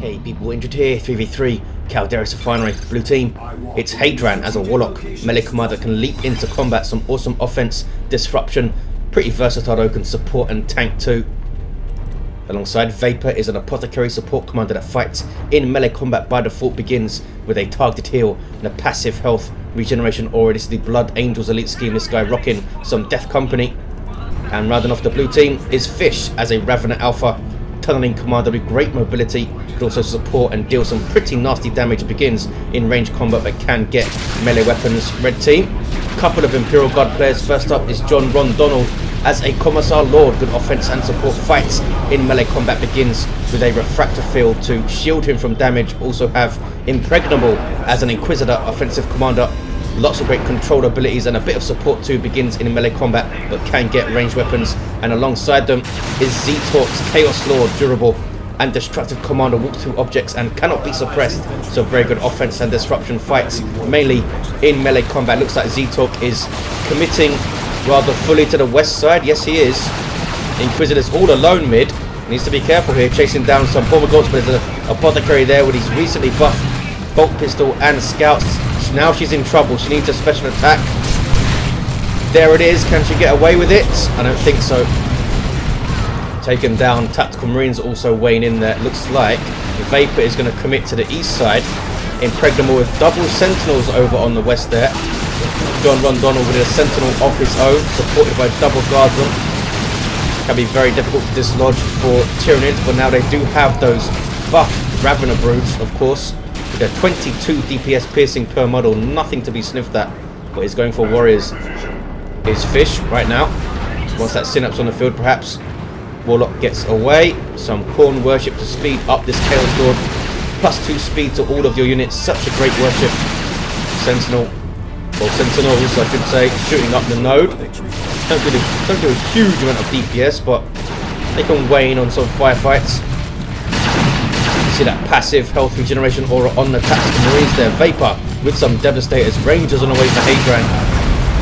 Hey people, Injured here, 3v3, Calderis Refinery, blue team. It's Haidran as a Warlock, melee commander that can leap into combat, some awesome offense, disruption, pretty versatile though, can support and tank too. Alongside Vapor is an Apothecary support commander that fights in melee combat by default, begins with a targeted heal and a passive health regeneration aura. This is the Blood Angels elite scheme, this guy rocking some death company. And rounding off the blue team is FiSH as a Revenant Alpha, tunneling commander with great mobility, could also support and deal some pretty nasty damage. Begins in range combat but can get melee weapons. Red team, couple of Imperial Guard players. First up is John Donald as a Commissar Lord, good offense and support, fights in melee combat, begins with a refractor field to shield him from damage. Also have Impregnable as an Inquisitor, offensive commander, lots of great control abilities and a bit of support too, begins in melee combat but can get ranged weapons. And alongside them is zeetorq's Chaos Lord, durable and destructive commander, walks through objects and cannot be suppressed, so very good offense and disruption, fights mainly in melee combat. Looks like zeetorq is committing rather fully to the west side. Yes, he is. Inquisitor's all alone mid, needs to be careful here, chasing down some Pomegorts, but there's an Apothecary there with his recently buffed bolt pistol and scouts. Now she's in trouble, she needs a special attack. There it is, can she get away with it? I don't think so. Taken down, Tactical Marines also weighing in there. Looks like Vapor is going to commit to the east side. Impregnable with double sentinels over on the west there. John Donald with a sentinel of his own, supported by double guardsmen. Can be very difficult to dislodge for Tyranids, but now they do have those buff Ravener broods, of course. With their 22 DPS piercing per model, nothing to be sniffed at. But he's going for warriors. Is FiSH right now. Once that synapse on the field, perhaps Warlock gets away. Some Khorne worship to speed up this Chaos Lord. +2 speed to all of your units. Such a great worship. Sentinel, or Sentinels I should say, shooting up the node. Don't do a huge amount of DPS, but they can wane on some firefights. You see that passive health regeneration aura on the Tactical Marines there. Vapor with some Devastators. Rangers on the way for Haidran.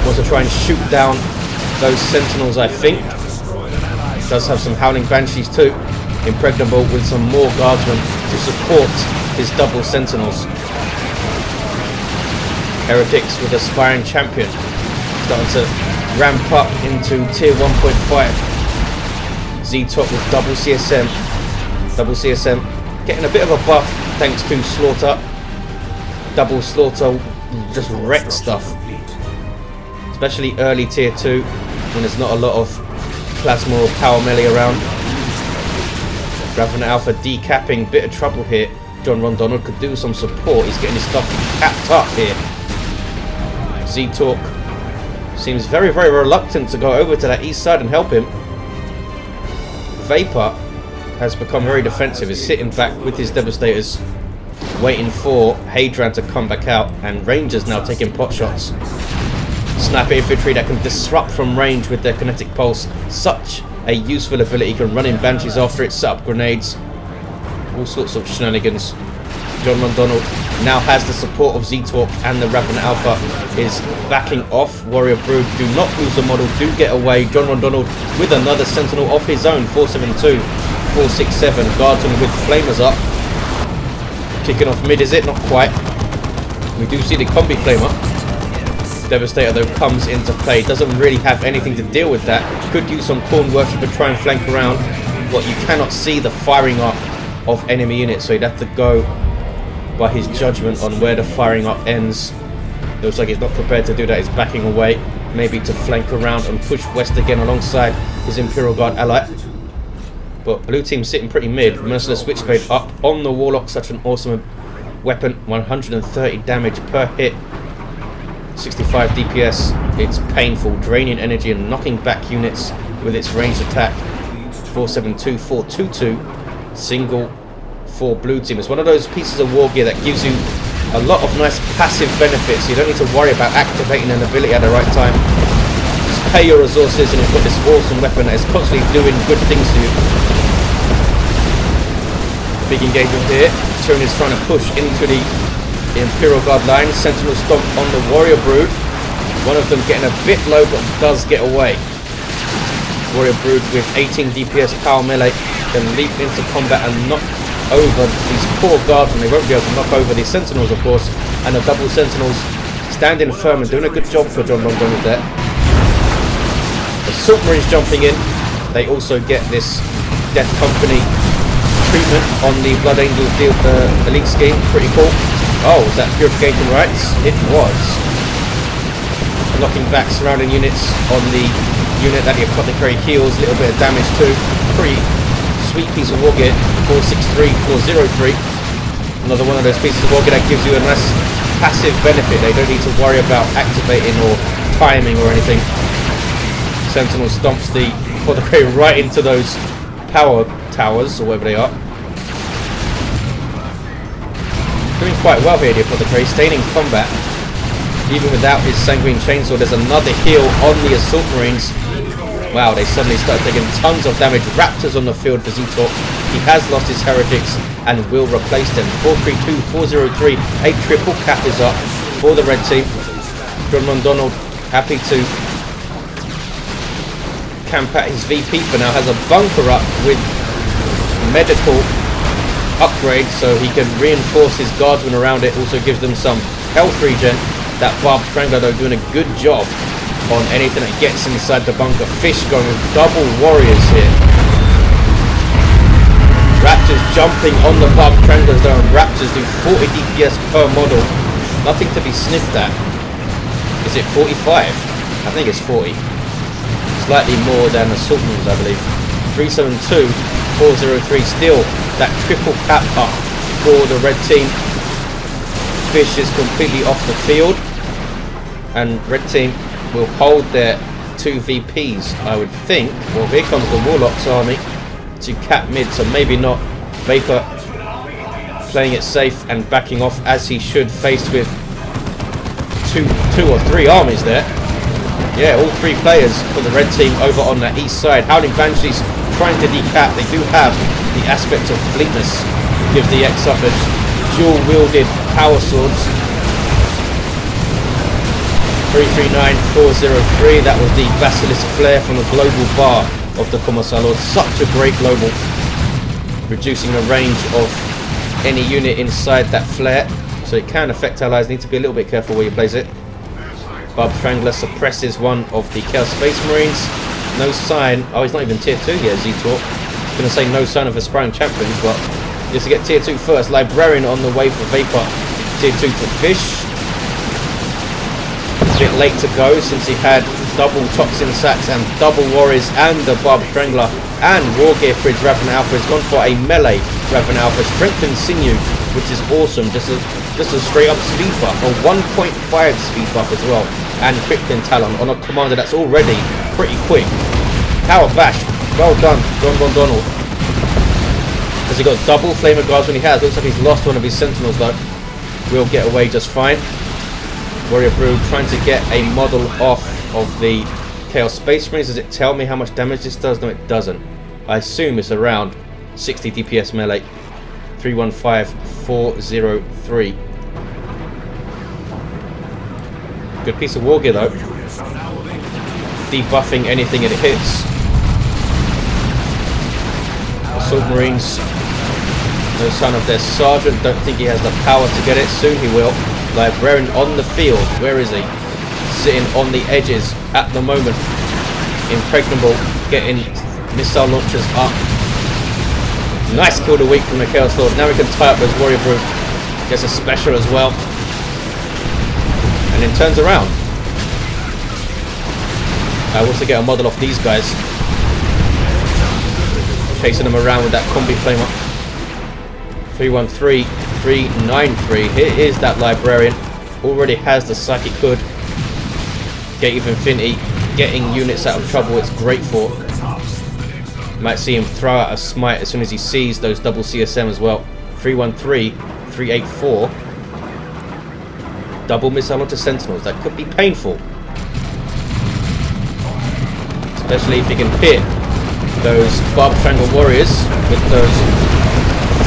Wants to try and shoot down those Sentinels, I think. Does have some Howling Banshees too. Impregnable with some more Guardsmen to support his double Sentinels. Heretics with Aspiring Champion, starting to ramp up into tier 1.5. zeetorq with double CSM. Double CSM getting a bit of a buff thanks to Slaughter. Double Slaughter just wreck stuff. Especially early tier 2 when there's not a lot of plasma or power melee around. Revenant Alpha decapping, bit of trouble here. John Donald could do some support. He's getting his stuff capped up here. zeetorq seems very reluctant to go over to that east side and help him. Vapor has become very defensive. He's sitting back with his Devastators, waiting for Haidran to come back out, and Rangers now taking pot shots. Sniper infantry that can disrupt from range with their kinetic pulse. Such a useful ability. Can run in Banshees after it, set up grenades, all sorts of shenanigans. John Donald now has the support of zeetorq, and the Revenant Alpha is backing off. Warrior Brood do not lose a model, do get away. John Donald with another Sentinel of his own. 472, 467. Guardsman with Flamers up. Kicking off mid, is it? Not quite. We do see the combi Flamer. Devastator though comes into play, doesn't really have anything to deal with that. Could use some Khorne worship to try and flank around, but you cannot see the firing arc of enemy units, so he'd have to go by his judgment on where the firing arc ends. Looks like he's not prepared to do that. He's backing away, maybe to flank around and push west again alongside his Imperial Guard ally. But blue team sitting pretty mid. Merciless Switchblade up on the Warlock, such an awesome weapon. 130 damage per hit. 65 DPS, it's painful, draining energy and knocking back units with its ranged attack. 472, 422, single for blue team. It's one of those pieces of war gear that gives you a lot of nice passive benefits. You don't need to worry about activating an ability at the right time. Just pay your resources and you've got this awesome weapon that is constantly doing good things to you. Big engagement here. Tyranids trying to push into the Imperial Guard line. Sentinel stomp on the Warrior Brood. One of them getting a bit low but does get away. Warrior Brood with 18 DPS power melee can leap into combat and knock over these poor guards, and they won't be able to knock over these sentinels, of course. And the double sentinels standing firm and doing a good job for John London there. The Assault Marines jumping in. They also get this Death Company treatment on the Blood Angels deal elite scheme. Pretty cool. Oh, was that Purification Rites? It was. Knocking back surrounding units on the unit that the Apothecary heals. A little bit of damage too. Pretty sweet piece of war gear. 463, 403. Another one of those pieces of war gear that gives you a nice passive benefit. They don't need to worry about activating or timing or anything. Sentinel stomps the Apothecary right into those power towers, or whatever they are. Doing quite well here, the Apothecary, staying in combat. Even without his Sanguine Chainsaw, there's another heal on the Assault Marines. Wow, they suddenly start taking tons of damage. Raptors on the field for zeetorq. He has lost his Heretics and will replace them. 432, 403, a triple cap is up for the red team. John McDonald happy to camp at his VP for now. Has a bunker up with medical upgrade so he can reinforce his guardsmen around it. Also gives them some health regen. That Barbed Strangler though doing a good job on anything that gets inside the bunker. FiSH going with double warriors here. Raptors jumping on the Barbed Stranglers though, and Raptors do 40 DPS per model. Nothing to be sniffed at. Is it 45? I think it's 40. Slightly more than Assault Marines, I believe. 372, 403. Still that triple cap up for the red team. FiSH is completely off the field, and red team will hold their 2 VPs, I would think. Well, here comes the Warlock's army to cap mid, so maybe not. Vapor playing it safe and backing off as he should, faced with two or three armies there. Yeah, all 3 players for the red team over on the east side. Howling Banshees trying to decap. They do have the aspect of fleetness. Gives the X-Uppers dual-wielded power swords. 339, 403. That was the Basilisk Flare from the global bar of the Commissar Lord. Such a great global. Reducing the range of any unit inside that flare. So it can affect allies. Need to be a little bit careful where you place it. Barbed Strangler suppresses one of the Chaos Space Marines. No sign. Oh, he's not even tier 2 yet, zeetorq. I was going to say no sign of aspiring champions, but just to get tier 2 first. Librarian on the way for Vapor. Tier 2 for FiSH. A bit late to go since he had double Toxin Sacks and double Warriors and the Barbed Strangler and War Gear for his Raven Alpha. He's gone for a melee Raven Alpha. Strength and Sinew, which is awesome. Just a straight up speed buff. A 1.5 speed buff as well. And Krypton Talon on a commander that's already pretty quick. Power Bash. Well done, John Von Donald. Has he got double Flamer Guards when he has? Looks like he's lost one of his Sentinels though. Will get away just fine. Warrior Brood trying to get a model off of the Chaos Space Marines. Does it tell me how much damage this does? No, it doesn't. I assume it's around 60 DPS melee. 315, 403. Good piece of war gear though. Debuffing anything it hits. Assault Marines. No sign of their sergeant. Don't think he has the power to get it. Soon he will. Librarian on the field. Where is he? Sitting on the edges at the moment. Impregnable getting missile launchers up. Nice kill the week from the Chaos Lord. Now we can tie up those Warrior Brood. Gets a special as well. And then turns around. I also get a model off these guys. Chasing them around with that combi flamer. 313, 393. Here is that Librarian. Already has the Psychic Hood. Gate of Infinity. Getting units out of trouble, it's great for. Might see him throw out a smite as soon as he sees those double CSM as well. 313, 384. Double missile onto Sentinels. That could be painful. Especially if you can hit those Barbed Strangle Warriors with those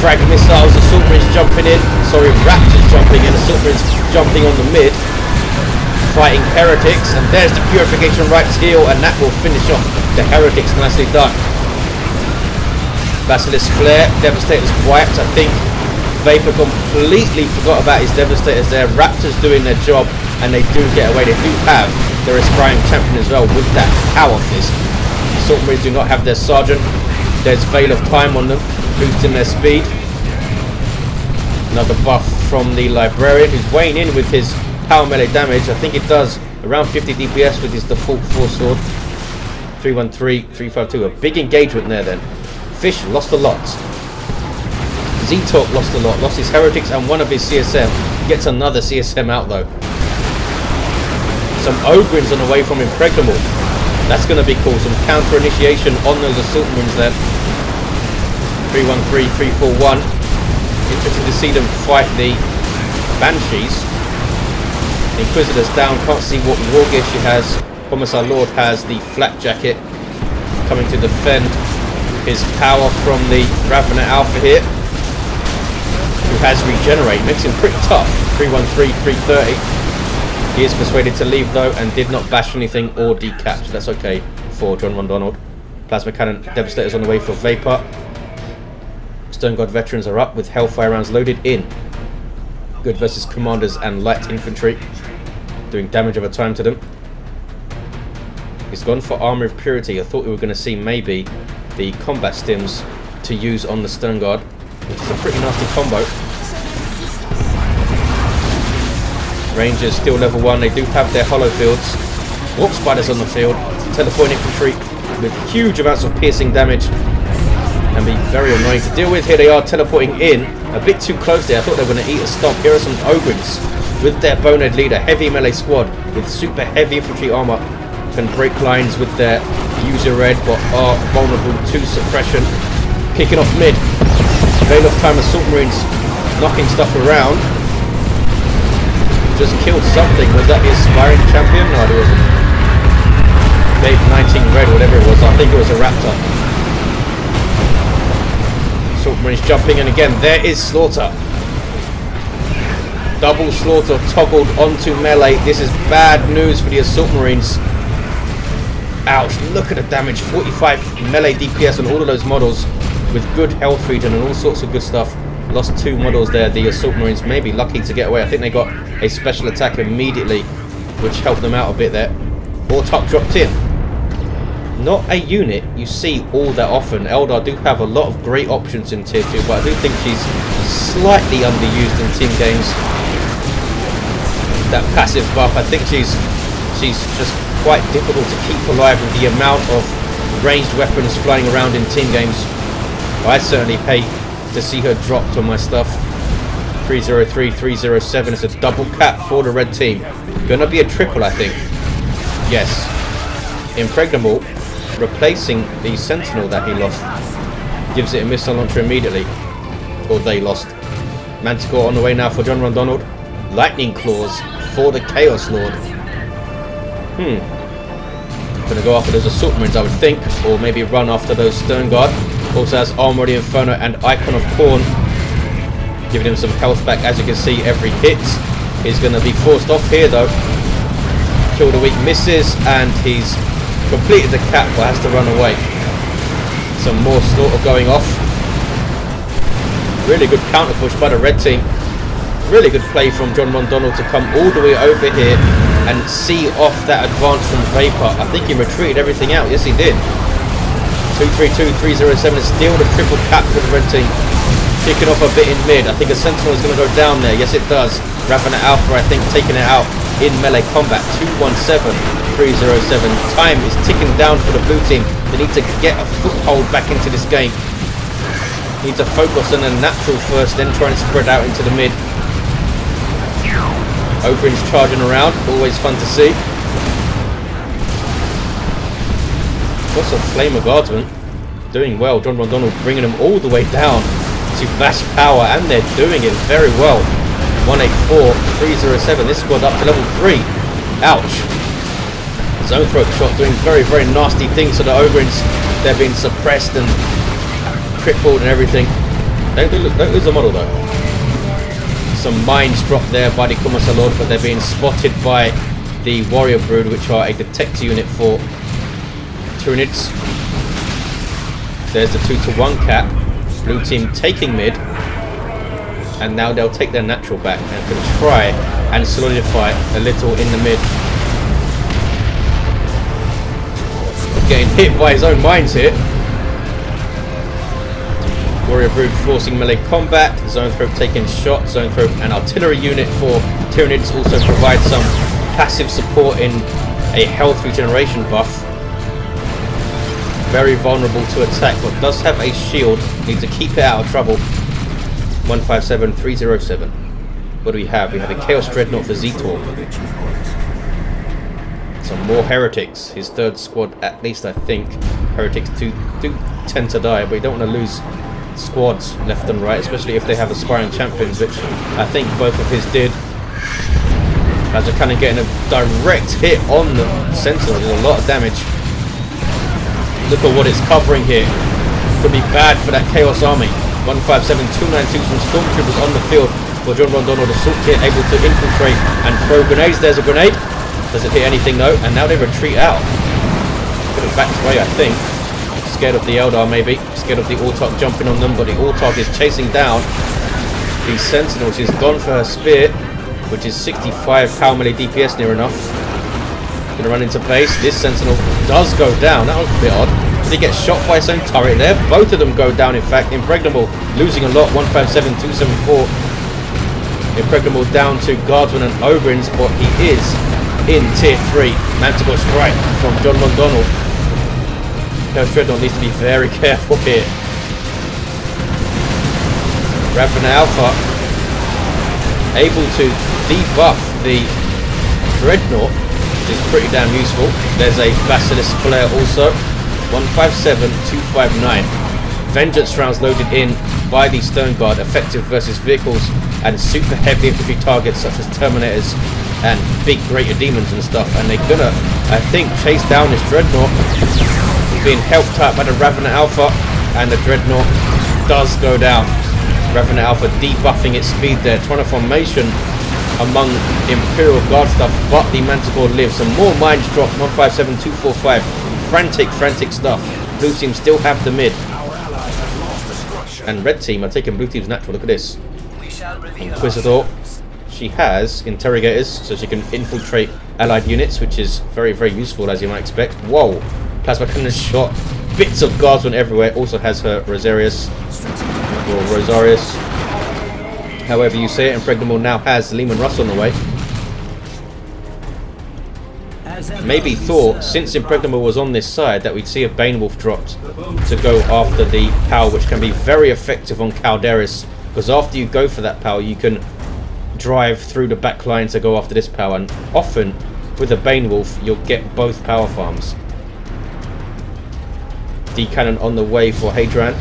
frag missiles. Assault Marines jumping in. Sorry, Raptors jumping in. Assault Marines jumping on the mid. Fighting Heretics. And there's the Purification Rites heal. And that will finish off the Heretics. Nicely done. Basilisk Flare, Devastator's wiped. I think Vapor completely forgot about his Devastators there. Raptors doing their job, and they do get away. They do have their Aspiring Champion as well with that Power Fist. Assault Marines do not have their Sergeant. There's Veil of Time on them, boosting their speed. Another buff from the Librarian, who's weighing in with his power melee damage. I think it does around 50 DPS with his default 4 sword. 313, 352. A big engagement there then. FiSH lost a lot. zeetorq lost a lot. Lost his Heretics and one of his CSM. Gets another CSM out though. Some Ogrins on the way from Impregnable. That's going to be cool. Some counter initiation on those Assault Marines there. 313, 341. Interesting to see them fight the Banshees. Inquisitor's down. Can't see what war gear she has. Commissar Lord has the flak jacket coming to defend his power from the Ravener Alpha here, who has regenerate. Makes him pretty tough. 313, 330. He is persuaded to leave though and did not bash anything or decap. So that's okay for John Ron. Plasma Cannon Devastators on the way for Vapor. Stone God Veterans are up with Hellfire rounds loaded in. Good versus Commanders and Light Infantry. Doing damage over time to them. He's gone for Armor of Purity. I thought we were going to see maybe the combat stims to use on the Stone Guard, which is a pretty nasty combo. Rangers still level 1. They do have their hollow fields. Warp Spiders on the field. Teleport Infantry with huge amounts of piercing damage. Can be very annoying to deal with. Here they are teleporting in. A bit too close there. I thought they were going to eat a stomp. Here are some Ogrins with their Bonehead leader. Heavy melee squad with super heavy infantry armor. Can break lines with their user red, but are vulnerable to suppression. Kicking off mid. Veil of Time Assault Marines knocking stuff around. Just killed something. Was that the Aspiring Champion? No, it wasn't. Gave 19 red, whatever it was. I think it was a Raptor. Assault Marines jumping, and again, there is Slaughter. Double Slaughter toggled onto melee. This is bad news for the Assault Marines. Ouch, look at the damage. 45 melee DPS on all of those models with good health regen and all sorts of good stuff. Lost 2 models there. The Assault Marines may be lucky to get away. I think they got a special attack immediately, which helped them out a bit there. Warlock dropped in. Not a unit you see all that often. Eldar do have a lot of great options in tier 2, but I do think she's slightly underused in team games. That passive buff, I think she's just quite difficult to keep alive with the amount of ranged weapons flying around in team games. I'd certainly pay to see her dropped on my stuff. 303, 307 is a double cap for the red team. Gonna be a triple, I think. Yes. Impregnable, replacing the Sentinel that he lost, gives it a missile launcher immediately. Or they lost. Manticore on the way now for John Ron. Lightning Claws for the Chaos Lord. Gonna go after those Assault Marines, I would think, or maybe run after those Stone Guard. Also has Armor of the Inferno and Icon of Khorne, giving him some health back. As you can see, every hit is gonna be forced off here though. Kill the weak misses, and he's completed the cap but has to run away. Some more slaughter going off. Really good counter push by the red team. Really good play from John Ron to come all the way over here and see off that advance from Vapor. I think he retreated everything out. Yes, he did. 232, 307 is still the triple cap for the red team. Kicking off a bit in mid. I think a Sentinel is going to go down there. Yes, it does. Ravener Alpha, I think, taking it out in melee combat. 217, 307. Time is ticking down for the blue team. They need to get a foothold back into this game. Need to focus on a natural first, then try and spread out into the mid. Ogrins charging around, always fun to see. Lots of Flamer Guardsmen doing well. John Ron bringing them all the way down to bash power, and they're doing it very well. 184, 307. This squad up to level 3. Ouch. Zone throat shot doing very, very nasty things to the Ogrins. They're being suppressed and crippled and everything. Don't lose the model though. Some mines dropped there by the Commissar Lord, but they're being spotted by the Warrior Brood, which are a detector unit for Tyranids. There's the 2-to-1 cap. Blue team taking mid. And now they'll take their natural back and can try and solidify a little in the mid. Getting hit by his own mines here. Warrior Brood forcing melee combat. Zone Throat taking shot. Zone Throat and artillery unit for Tyranids also provide some passive support in a health regeneration buff. Very vulnerable to attack, but does have a shield. Need to keep it out of trouble. 157, 307. What do we have? We have a Chaos Dreadnought for zeetorq. Some more heretics. His third squad, at least I think. Heretics do tend to die, but you don't want to lose squads left and right, especially if they have aspiring champions, which I think both of his did. As they're kind of getting a direct hit on the Sentinel. There's a lot of damage. Look at what it's covering here. Could be bad for that Chaos Army. 157, 292 from Stormtroopers on the field for John Rondonald. Assault kit able to infiltrate and throw grenades. There's a grenade. Does it hit anything though? And now they retreat out. Could have backed away, I think. Scared of the Eldar maybe. Scared of the Autarch jumping on them, but the Autarch is chasing down the Sentinel. She's gone for her spear, which is 65 power melee DPS near enough. Gonna run into base. This Sentinel does go down. That was a bit odd. Did he get shot by his own turret there? Both of them go down, in fact. Impregnable losing a lot. 157, 274. Impregnable down to Guardsmen and Oberins, but he is in tier 3. Manticore strike from John Rondonald. Chaos Dreadnought needs to be very careful here. Ravena Alpha able to debuff the Dreadnought, which is pretty damn useful. There's a Basilisk Flare also. 157, 259. Vengeance rounds loaded in by the Stone Guard, effective versus vehicles and super heavy infantry targets such as Terminators and big greater demons and stuff. And they're gonna, I think, chase down this Dreadnought. Being helped out by the Ravena Alpha, and the Dreadnought does go down. Ravena Alpha debuffing its speed there. Trying to formation among Imperial Guard stuff, but the Manticore lives. Some more mines drop. 157, 245. Frantic stuff. Blue team still have the mid. And red team are taking blue team's natural. Look at this. Inquisitor. She has interrogators, so she can infiltrate allied units, which is very, very useful, as you might expect. Whoa. Plasma cannon shot. Bits of guardsmen everywhere. Also has her Rosarius. Or Rosarius. However you say it. Impregnable now has Lehman Russ on the way. Maybe thought, since Impregnable was on this side, that we'd see a Banewolf dropped to go after the power, which can be very effective on Calderis, because after you go for that power, you can drive through the back line to go after this power, and often with a Banewolf, you'll get both power farms. D-cannon on the way for Haidran.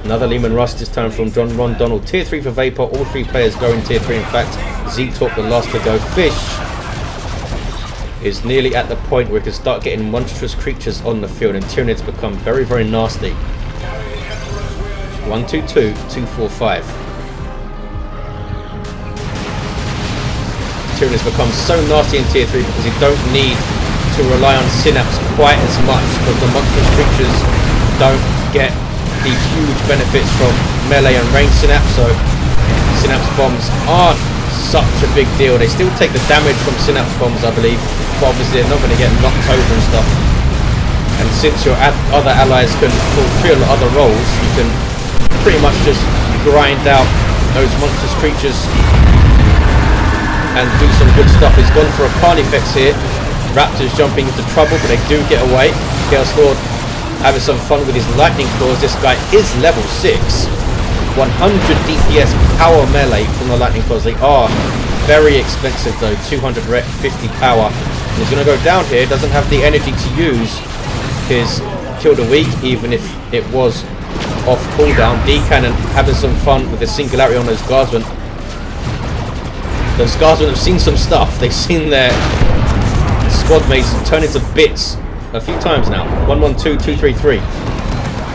Another Lehman Russ, this time from John Rondonald. Tier 3 for Vapor, all 3 players go in tier 3, in fact. zeetorq the last to go. FiSH is nearly at the point where we can start getting monstrous creatures on the field, and Tyranids become very, very nasty. 122, 245. Tyranids become so nasty in tier 3 because you don't need to rely on Synapse quite as much, because the monstrous creatures don't get the huge benefits from melee and range Synapse, so Synapse bombs aren't such a big deal. They still take the damage from Synapse bombs, I believe, but obviously they're not going to get knocked over and stuff. And since your other allies can fulfill other roles, you can pretty much just grind out those monstrous creatures and do some good stuff. He's gone for a Carnifex here. Raptors jumping into trouble, but they do get away. Chaos Lord having some fun with his lightning claws. This guy is level 6. 100 DPS power melee from the lightning claws. They are very expensive though. 200 rep, 50 power. And he's going to go down here. Doesn't have the energy to use his kill the weak, even if it was off cooldown. D-cannon having some fun with the singularity on those guardsmen. Those guardsmen have seen some stuff. They've seen their squad mates turn into bits a few times now. 112, 233.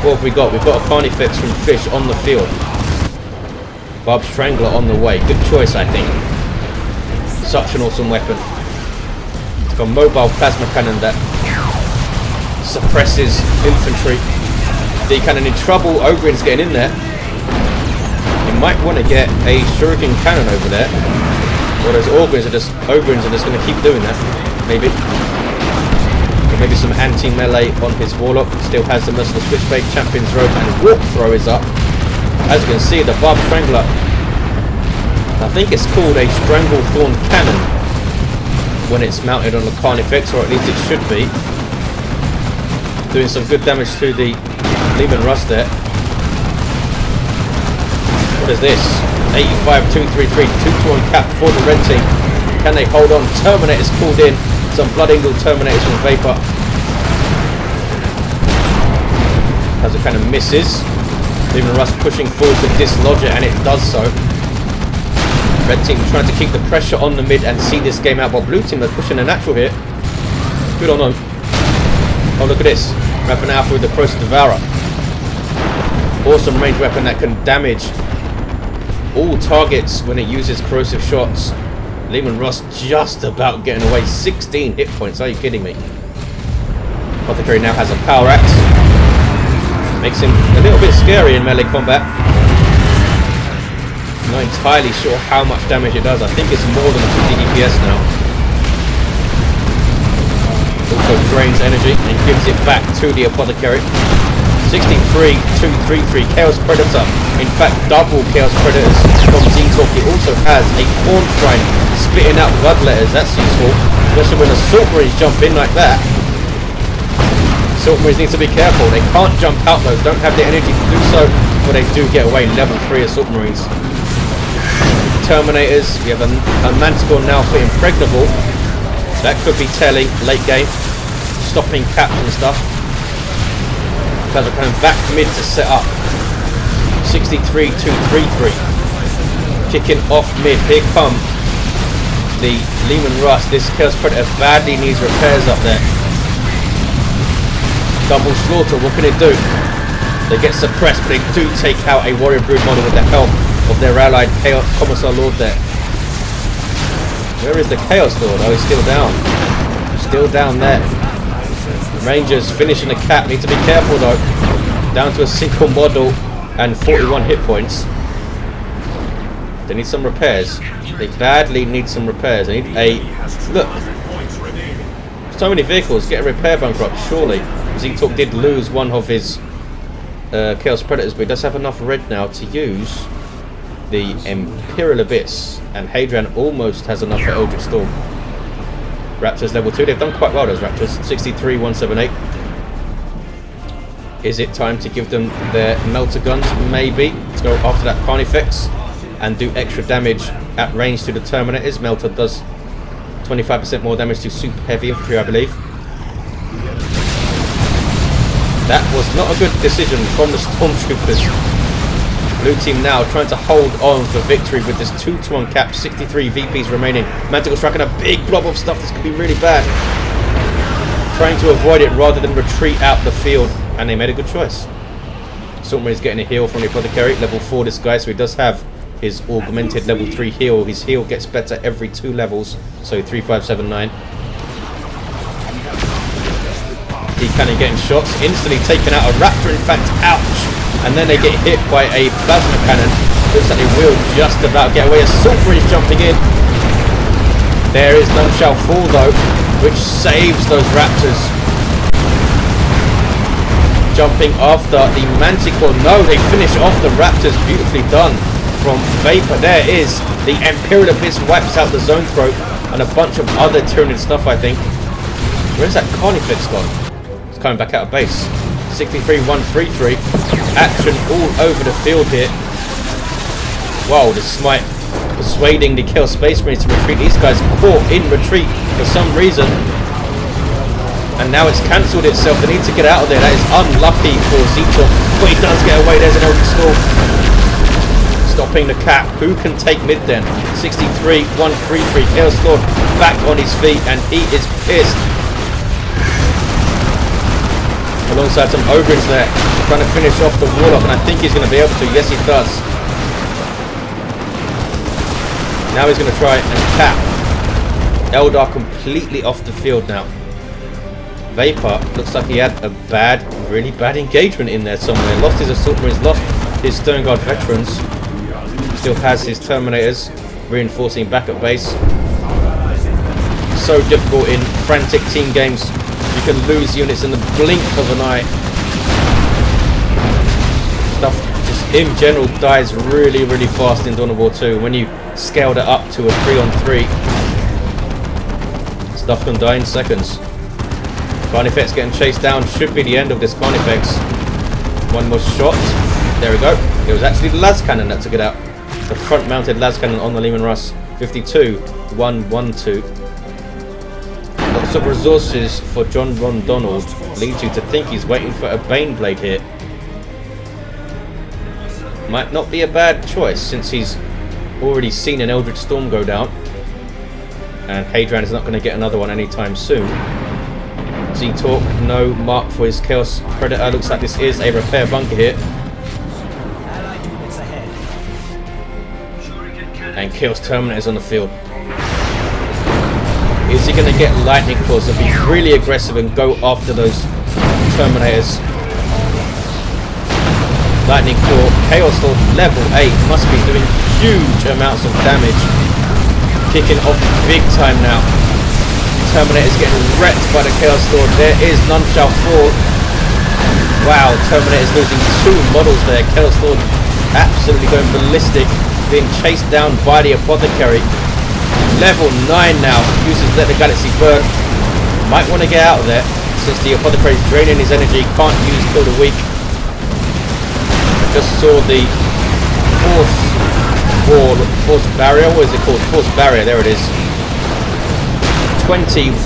What have we got? We've got a Carnifex from FiSH on the field. Barb Strangler on the way. Good choice, I think. Such an awesome weapon. It's got a mobile plasma cannon that suppresses infantry. The cannon in trouble. Ogren's getting in there. You might want to get a shuriken cannon over there. Or those Ogres are just going to keep doing that. Maybe. Or maybe some anti-melee on his Warlock. Still has the Merciless Switchblade, Champion's Robe, and Warp Throw is up. As you can see, the Barb Strangler. I think it's called a Stranglethorn Cannon when it's mounted on the Carnifex, or at least it should be. Doing some good damage to the Leman Russ there. What is this? 85, 233, 2-to-1 cap for the red team. Can they hold on? Terminator's called in. Some Blood Eagle Terminators from Vapor. As it kind of misses. Leman Russ pushing forward to dislodge it, and it does so. Red team trying to keep the pressure on the mid and see this game out, while blue team are pushing a natural here. Good on them. Oh, look at this. Rapping Alpha with the Corrosive Devourer. Awesome range weapon that can damage all targets when it uses corrosive shots. Leman Russ just about getting away. 16 hit points. Are you kidding me? Apothecary now has a power axe. Makes him a little bit scary in melee combat. Not entirely sure how much damage it does. I think it's more than 50 DPS now. Also drains energy and gives it back to the Apothecary. 63, 233 Chaos Predator. In fact, double Chaos Predators from zeetorq. It also has a Khorne Shrine spitting out blood letters. That's useful, especially when Assault Marines jump in like that. Assault Marines need to be careful. They can't jump out though, don't have the energy to do so, but they do get away. Level 3 Assault Marines. Terminators. We have a Manticore now for Impregnable. That could be telling late game. Stopping caps and stuff. Guys are coming back mid to set up. 63, 233. Kicking off mid. Here come the Leman Russ. This Chaos Predator badly needs repairs up there. Double slaughter. What can it do? They get suppressed, but they do take out a Warrior Brood model with the help of their allied Chaos Commissar Lord there. Where is the Chaos Lord? Oh, he's still down. Still down there. Rangers finishing the cap. Need to be careful though. Down to a single model and 41 hit points. They need some repairs. They badly need some repairs. They need a... Look. So many vehicles. Get a repair bunker up, surely. zeetorq did lose one of his Chaos Predators, but he does have enough red now to use the Imperial Abyss. And Haidran almost has enough for Eldritch Storm. Raptors level 2. They've done quite well, those Raptors. 63, 178. Is it time to give them their melter guns? Maybe. Let's go after that Carnifex and do extra damage at range to the Terminators. Melter does 25% more damage to super heavy infantry, I believe. That was not a good decision from the Stormtroopers. Blue team now trying to hold on for victory with this 2-to-1 cap. 63 VPs remaining. Manticore striking a big blob of stuff. This could be really bad. Trying to avoid it rather than retreat out the field. And they made a good choice. Assault Marine is getting a heal from the Apothecary. Level 4 this guy, so he does have his augmented level 3 heal. His heal gets better every 2 levels. So 3, 5, 7, 9. He cannon getting shots. Instantly taking out a Raptor, in fact. Ouch! And then they get hit by a plasma cannon. Looks like they will just about get away. Assault Marine jumping in. There is none shall fall though, which saves those Raptors. Jumping after the Manticore. No, they finish off the Raptors. Beautifully done from Vapor. There is the Imperial Abyss, wipes out the Zone Throat and a bunch of other Tyranid stuff, I think. Where's that Carnifex gone? It's coming back out of base. 63, 133. Action all over the field here. Wow, the smite persuading the Chaos Space Marines to retreat. These guys caught in retreat for some reason. And now it's cancelled itself. They need to get out of there. That is unlucky for zeetorq. But he does get away. There's an Eldritch Storm. Stopping the cap. Who can take mid then? 63, 133. Chaos Lord back on his feet. And he is pissed. Alongside some Ogres there. Trying to finish off the Warlock. And I think he's going to be able to. Yes, he does. Now he's going to try and cap Eldar completely off the field now. Vapor looks like he had a really bad engagement in there somewhere. Lost his assault marines, lost his Stone Guard veterans. Still has his Terminators reinforcing back at base. So difficult in frantic team games. You can lose units in the blink of an eye. Stuff just in general dies really fast in Dawn of War 2. When you scale that up to a 3-on-3, stuff can die in seconds. Carnifex getting chased down. Should be the end of this Carnifex. One more shot. There we go. It was actually the las cannon that took it out. The front mounted las cannon on the Leman Russ. 52-1-1-2. Lots of resources for John Ron Donald leads you to think he's waiting for a Baneblade here. Might not be a bad choice since he's already seen an Eldritch Storm go down. And Haidran is not going to get another one anytime soon. zeetorq, no mark for his Chaos Predator. Looks like this is a repair bunker here. And Chaos Terminators on the field. Is he going to get Lightning Claws and be really aggressive and go after those Terminators? Lightning Claw, Chaos Lord level 8 must be doing huge amounts of damage. Kicking off big time now. Terminator's getting wrecked by the Chaos Lord. There is None Shall Fall. Wow, Terminator's losing 2 models there. Chaos Lord absolutely going ballistic. Being chased down by the Apothecary. Level 9 now. Uses Let the Galaxy Burn. Might want to get out of there since the Apothecary is draining his energy. Can't use Kill the Weak. I just saw the Force Barrier. What is it called? Force Barrier. There it is. 20-109.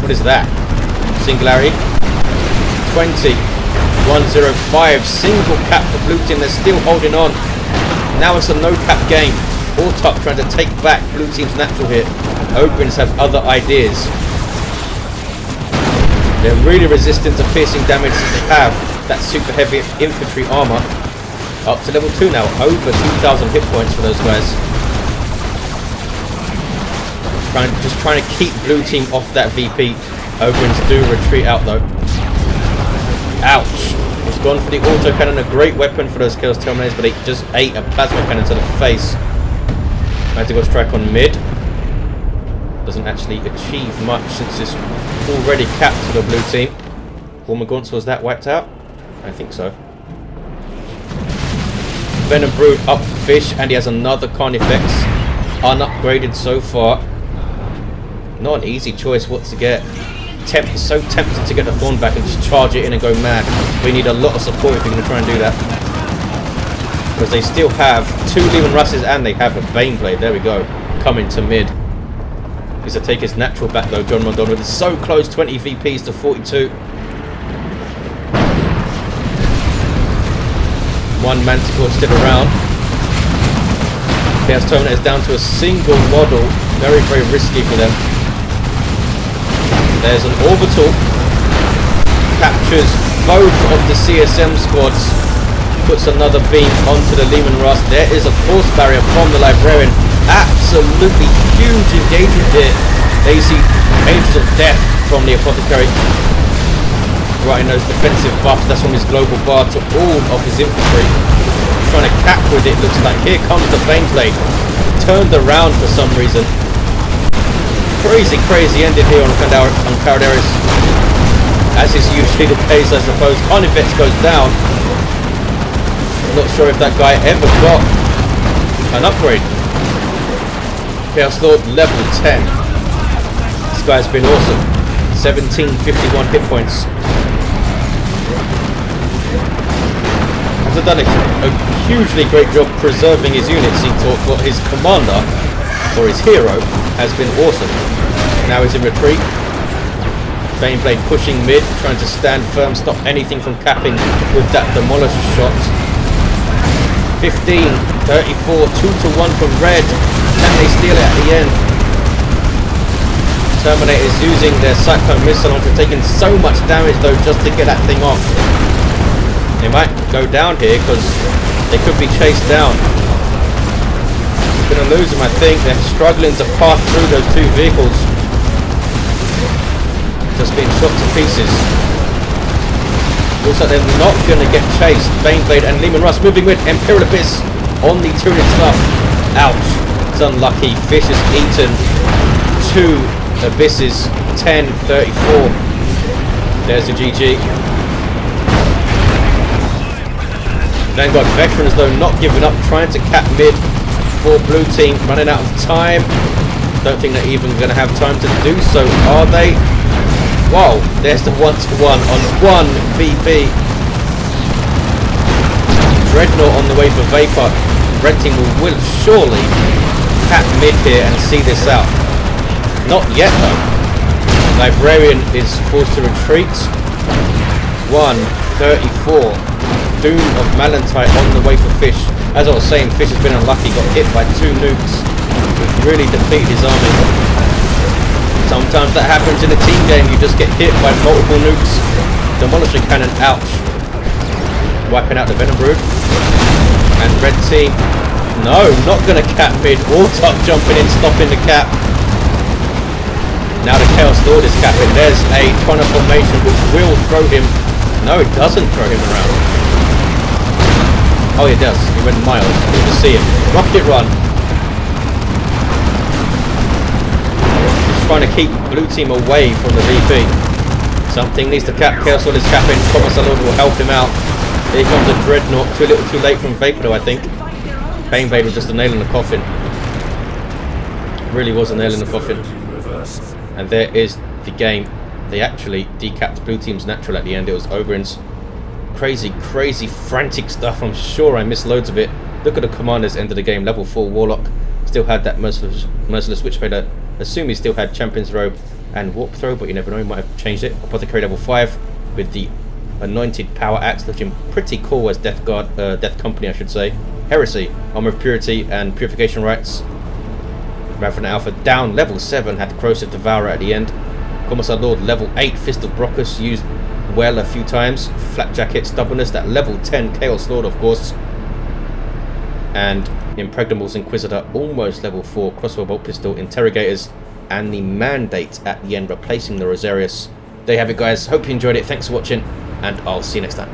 What is that? Singularity. 20-105. Single cap for blue team. They're still holding on. Now it's a no cap game. All-top trying to take back blue team's natural here. Ogrins have other ideas. They're really resistant to piercing damage since they have that super heavy infantry armor. Up to level 2 now. Over 2,000 hit points for those guys. Just trying to keep blue team off that VP. Ogrins do retreat out though. Ouch. He's gone for the auto cannon, a great weapon for those Chaos Terminators, but he just ate a plasma cannon to the face. Had to go strike on mid. Doesn't actually achieve much since it's already capped for the blue team. Hormagaunts, was that wiped out? I think so. Venom Brood up for FiSH, and he has another Carnifex. Unupgraded so far. Not an easy choice what to get. So tempted to get the Thorn back and just charge it in and go mad. We need a lot of support if we're going to try and do that. Because they still have 2 Leman Russes and they have a Baneblade. There we go. Coming to mid. He's to take his natural back though. John Mondonwood is so close. 20 VPs to 42. One Manticore still around. Chaos Terminator is down to a single model. Very risky for them. There's an orbital. Captures both of the CSM squads. Puts another beam onto the Leman Russ. There is a force barrier from the Librarian. Absolutely huge engagement here. They see Angels of Death from the Apothecary. Right in those defensive buffs. That's from his global bar to all of his infantry. Trying to cap with it, looks like. Here comes the Baneblade. Turned around for some reason. Crazy ending here on Calderis. As is usually the case, I suppose. Carnifex goes down. Not sure if that guy ever got an upgrade. Chaos Lord level 10. This guy's been awesome. 1751 hit points. Has done a hugely great job preserving his units, zeetorq, but his commander, or his hero, has been awesome. Now he's in retreat. Baneblade pushing mid, trying to stand firm, stop anything from capping with that demolisher shot. 15, 34, 2-1 from red. Can they steal it at the end? Terminators using their Cyclone Missile after taking so much damage though just to get that thing off. They might go down here because they could be chased down. Gonna lose them, I think. They're struggling to pass through those 2 vehicles. just being shot to pieces. Looks like they're not going to get chased. Baneblade and Lehman Russ moving with Imperial Abyss on the Tyranid stuff. Ouch. It's unlucky. FiSH has eaten 2 Abysses. 10-34. There's the GG. Vanguard Veterans, though, not giving up, trying to cap mid for blue team, running out of time. Don't think they're even going to have time to do so, are they? Whoa, there's the 1-to-1 on 1 VP. Dreadnought on the way for Vapor. Red team will surely cap mid here and see this out. Not yet, though. Librarian is forced to retreat. 1-34. Doom of Malantite on the way for FiSH. As I was saying, FiSH has been unlucky, got hit by 2 nukes, which really depleted his army. Sometimes that happens in a team game, you just get hit by multiple nukes. Demolishing Cannon, ouch. Wiping out the Venom Brood. And red team, no, not going to cap mid. Warlock jumping in, stopping the cap. Now the Chaos Lord is capping. There's a Twana formation which will throw him. No, it doesn't throw him around. Oh, it does. He went miles. Good to see him. Rocket run. Just trying to keep blue team away from the VP. Something needs to cap. Chaos Lord is capping. Commissar will help him out. Here comes a Dreadnought. Too little too late from Vapor, though, I think. Baneblade was just a nail in the coffin. Really was a nail in the coffin. And there is the game. They actually decapped blue team's natural at the end. It was Ogren's. Crazy, crazy, frantic stuff. I'm sure I missed loads of it. Look at the commanders end of the game. Level 4 Warlock. Still had that merciless Witchblade. I assume he still had Champion's Robe and Warp Throw, but you never know, he might have changed it. Apothecary level 5 with the Anointed Power Axe, looking pretty cool as Death Guard, Death Company I should say. Heresy, Armor of Purity and Purification Rites. Ravena Alpha down, level 7, had the Corrosive Devourer at the end. Commissar Lord, level 8, Fist of Brockus, used well a few times. Flat Jacket, Stubbornness, that level 10 Chaos Lord, of course. And Impregnable's Inquisitor, almost level 4, Crossbow Bolt Pistol, Interrogators, and the Mandate at the end, replacing the Rosarius. There you have it, guys. Hope you enjoyed it. Thanks for watching, and I'll see you next time.